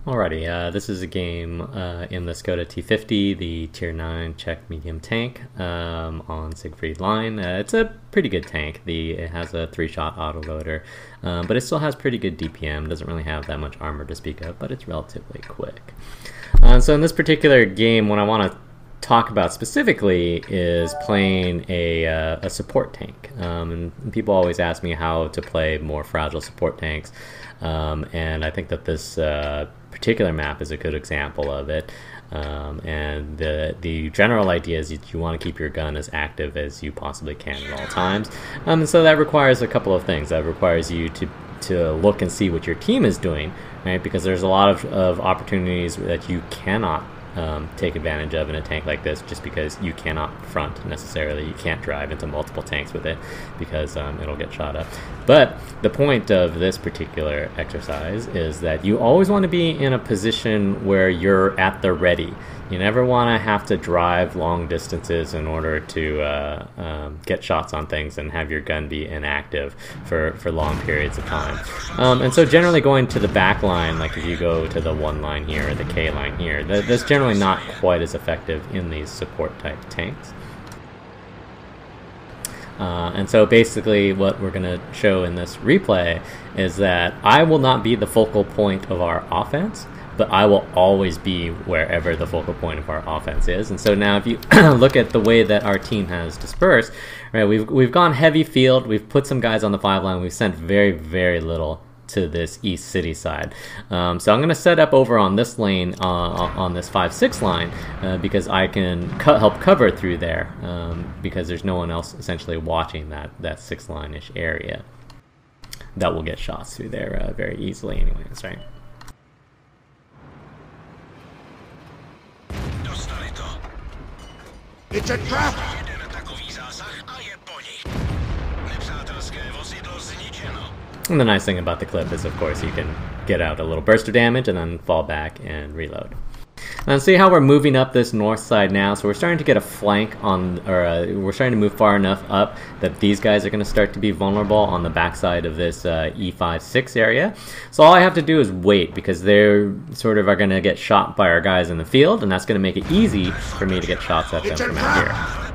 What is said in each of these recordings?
Alrighty, this is a game in the Skoda T50, the Tier 9 Czech medium tank on Siegfried Line. It's a pretty good tank. It has a 3-shot autoloader, but it still has pretty good DPM. Doesn't really have that much armor to speak of, but it's relatively quick. So in this particular game, what I want to talk about specifically is playing a support tank. And people always ask me how to play more fragile support tanks, and I think that this particular map is a good example of it. And the general idea is you want to keep your gun as active as you possibly can at all times. And so that requires a couple of things. That requires you to look and see what your team is doing, right? Because there's a lot of opportunities that you cannot take advantage of in a tank like this, just because you cannot front necessarily. You can't drive into multiple tanks with it because it'll get shot up. But the point of this particular exercise is that you always want to be in a position where you're at the ready. You never want to have to drive long distances in order to get shots on things and have your gun be inactive for long periods of time. And so generally going to the back line, like if you go to the 1 line here or the K line here, that's generally not quite as effective in these support type tanks. And so basically what we're going to show in this replay is that I will not be the focal point of our offense, but I will always be wherever the focal point of our offense is. And so now if you look at the way that our team has dispersed, right, we've gone heavy field, we've put some guys on the 5 line, we've sent very, very little to this east city side. So I'm going to set up over on this lane on this 5-6 line because I can help cover through there because there's no one else essentially watching that 6 line-ish area. That will get shots through there very easily anyways, right? It's a trap! And the nice thing about the clip is, of course, you can get out a little burst of damage and then fall back and reload. And see how we're moving up this north side now. So we're starting to get a flank on, or we're starting to move far enough up that these guys are going to start to be vulnerable on the backside of this E5-6 area. So all I have to do is wait, because they're sort of are going to get shot by our guys in the field, and that's going to make it easy for me to get shots at them from out here.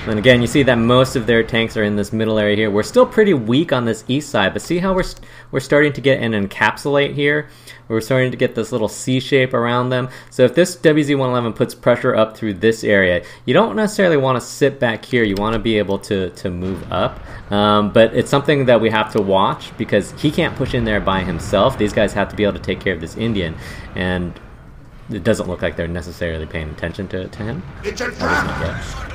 And again, you see that most of their tanks are in this middle area here. We're still pretty weak on this east side, but see how we're starting to get an encapsulate here? We're starting to get this little C shape around them. So if this WZ-111 puts pressure up through this area, you don't necessarily want to sit back here. You want to be able to move up. But it's something that we have to watch, because he can't push in there by himself. These guys have to be able to take care of this Indian, and it doesn't look like they're necessarily paying attention to him. It's a trap!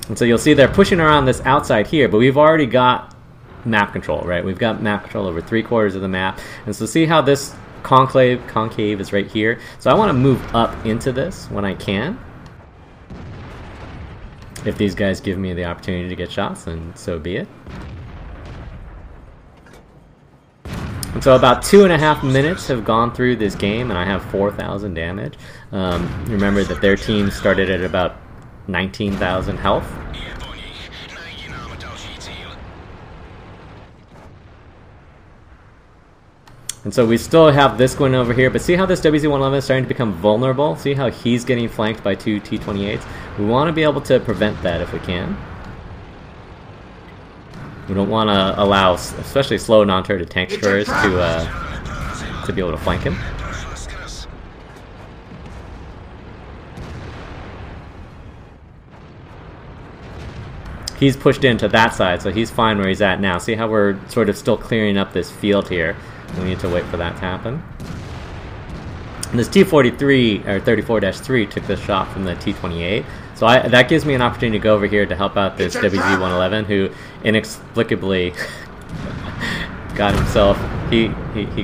And so you'll see they're pushing around this outside here, but we've already got map control, right? We've got map control over 3/4 of the map. And so see how this concave is right here? So I want to move up into this when I can. If these guys give me the opportunity to get shots, then so be it. And so about 2.5 minutes have gone through this game, and I have 4,000 damage. Remember that their team started at about 19,000 health. And so we still have this going over here, but see how this WZ-111 is starting to become vulnerable? See how he's getting flanked by 2 T-28s? We want to be able to prevent that if we can. We don't want to allow, especially slow non-turreted tank destroyers, to be able to flank him. He's pushed into that side, so he's fine where he's at now. See how we're sort of still clearing up this field here? We need to wait for that to happen. And this T-43, or 34-3, took this shot from the T-28. So that gives me an opportunity to go over here to help out this WZ-111, who inexplicably got himself, he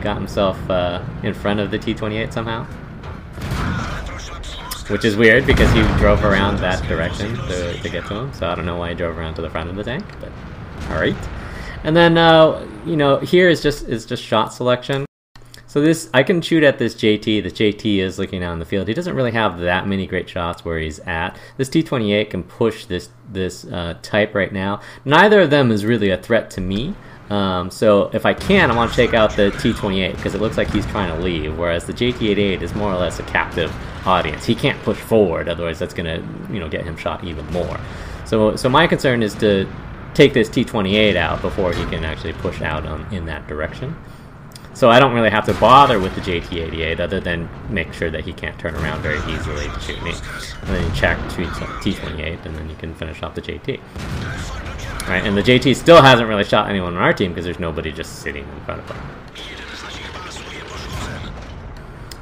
got himself in front of the T-28 somehow. Which is weird, because he drove around that direction to get to him. So I don't know why he drove around to the front of the tank, but alright. And then, you know, here is just shot selection. So this, I can shoot at this JT. The JT is looking out in the field. He doesn't really have that many great shots where he's at. This T28 can push this type right now. Neither of them is really a threat to me. So if I can, I want to take out the T28 because it looks like he's trying to leave, whereas the JT88 is more or less a captive audience. He can't push forward, otherwise that's going to get him shot even more. So my concern is to take this T28 out before he can actually push out in that direction. So I don't really have to bother with the JT88 other than make sure that he can't turn around very easily to shoot me. And then you check T28 and then you can finish off the JT. Right, and the JT still hasn't really shot anyone on our team because there's nobody just sitting in front of him.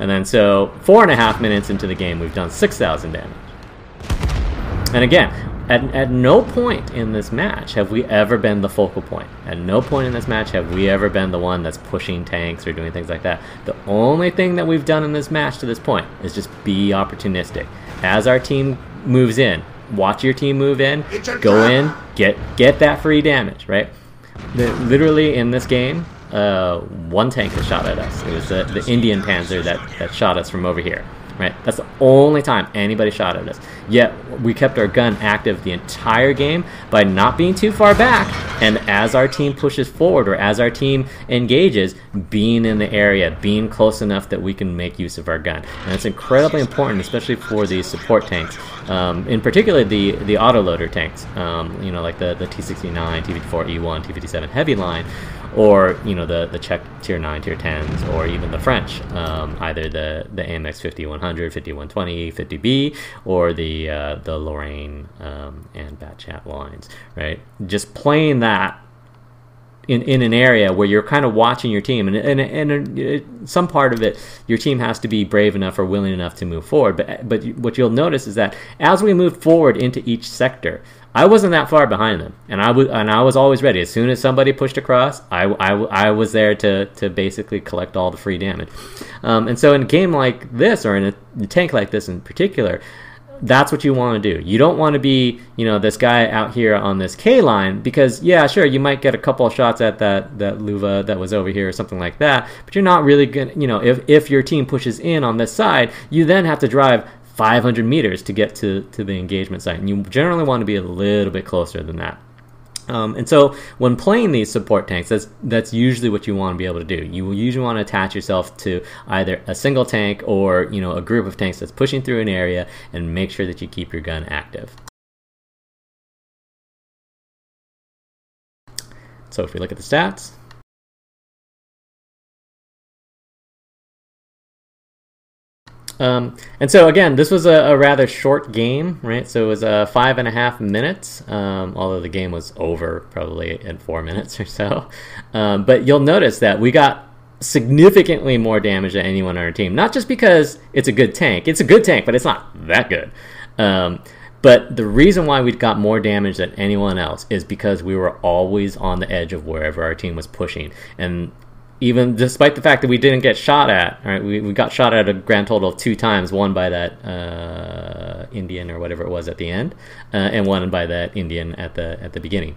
And then so 4.5 minutes into the game, we've done 6,000 damage. And again, at no point in this match have we ever been the focal point. At no point in this match have we ever been the one that's pushing tanks or doing things like that. The only thing that we've done in this match to this point is just be opportunistic. As our team moves in, watch your team move in, go in, get that free damage, right? Literally in this game, one tank has shot at us. It was the Indian Panzer that shot us from over here. Right? That's the only time anybody shot at us. Yet we kept our gun active the entire game by not being too far back, and as our team pushes forward or as our team engages, being in the area, being close enough that we can make use of our gun. And it's incredibly important, especially for these support tanks, in particular the autoloader tanks, like the T69, T54, E1, T57 heavy line, or the Czech tier 9, tier 10s, or even the French, either the AMX 5100, 5120, 50B, or the Lorraine and Batchat lines, right? Just playing that in an area where you're kind of watching your team, and some part of it, your team has to be brave enough or willing enough to move forward. But what you'll notice is that as we move forward into each sector, I wasn't that far behind them, and I was always ready. As soon as somebody pushed across, I was there to basically collect all the free damage. And so in a game like this, or in a tank like this in particular, that's what you want to do. You don't want to be, this guy out here on this K line, because yeah, sure, you might get a couple of shots at that Luva that was over here or something like that, but you're not really gonna, if your team pushes in on this side, you then have to drive 500 meters to get to the engagement site, and you generally want to be a little bit closer than that. And so when playing these support tanks, that's usually what you want to be able to do. You usually want to attach yourself to either a single tank or a group of tanks that's pushing through an area, and make sure that you keep your gun active. So if we look at the stats, and so again, this was a rather short game, right? So it was 5.5 minutes, although the game was over probably in 4 minutes or so. But you'll notice that we got significantly more damage than anyone on our team. Not just because it's a good tank. It's a good tank, but it's not that good. But the reason why we got more damage than anyone else is because we were always on the edge of wherever our team was pushing. And even despite the fact that we didn't get shot at, right? We got shot at a grand total of 2 times, one by that Indian or whatever it was at the end, and one by that Indian at the beginning.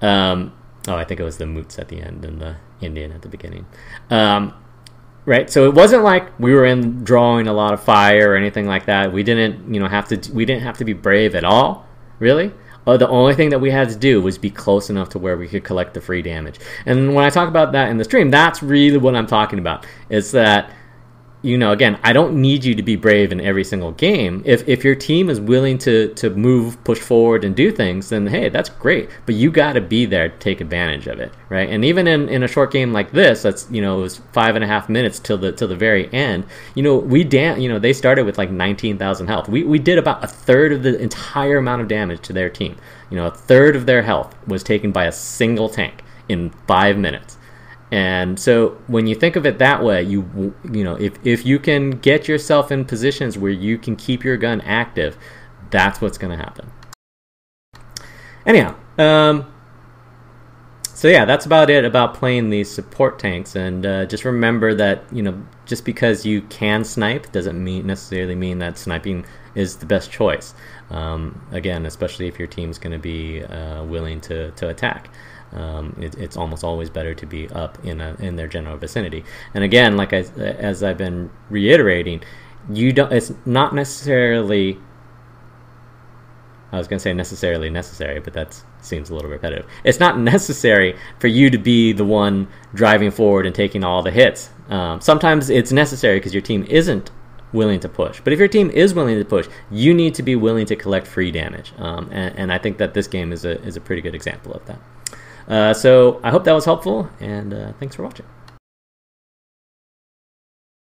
I think it was the Moots at the end and the Indian at the beginning. Right, so it wasn't like we were drawing a lot of fire or anything like that. We didn't have to be brave at all, really. The only thing that we had to do was be close enough to where we could collect the free damage. And when I talk about that in the stream, that's really what I'm talking about. Is that, again, I don't need you to be brave in every single game. If your team is willing to move, push forward, and do things, then hey, that's great. But you got to be there to take advantage of it, right? And even in a short game like this, that's it was 5.5 minutes till the very end. They started with like 19,000 health. We did about a third of the entire amount of damage to their team. A third of their health was taken by a single tank in 5 minutes. And so when you think of it that way, if you can get yourself in positions where you can keep your gun active, that's what's going to happen. Anyhow, so yeah, that's about it about playing these support tanks. And just remember that just because you can snipe doesn't necessarily mean that sniping is the best choice. Again, especially if your team's going to be willing to attack. It's almost always better to be up in their general vicinity. And again, as I've been reiterating, it's not necessarily, I was going to say necessarily necessary, but that seems a little repetitive. It's not necessary for you to be the one driving forward and taking all the hits. Sometimes it's necessary because your team isn't willing to push. But if your team is willing to push, you need to be willing to collect free damage. And I think that this game is a pretty good example of that. So I hope that was helpful, and thanks for watching.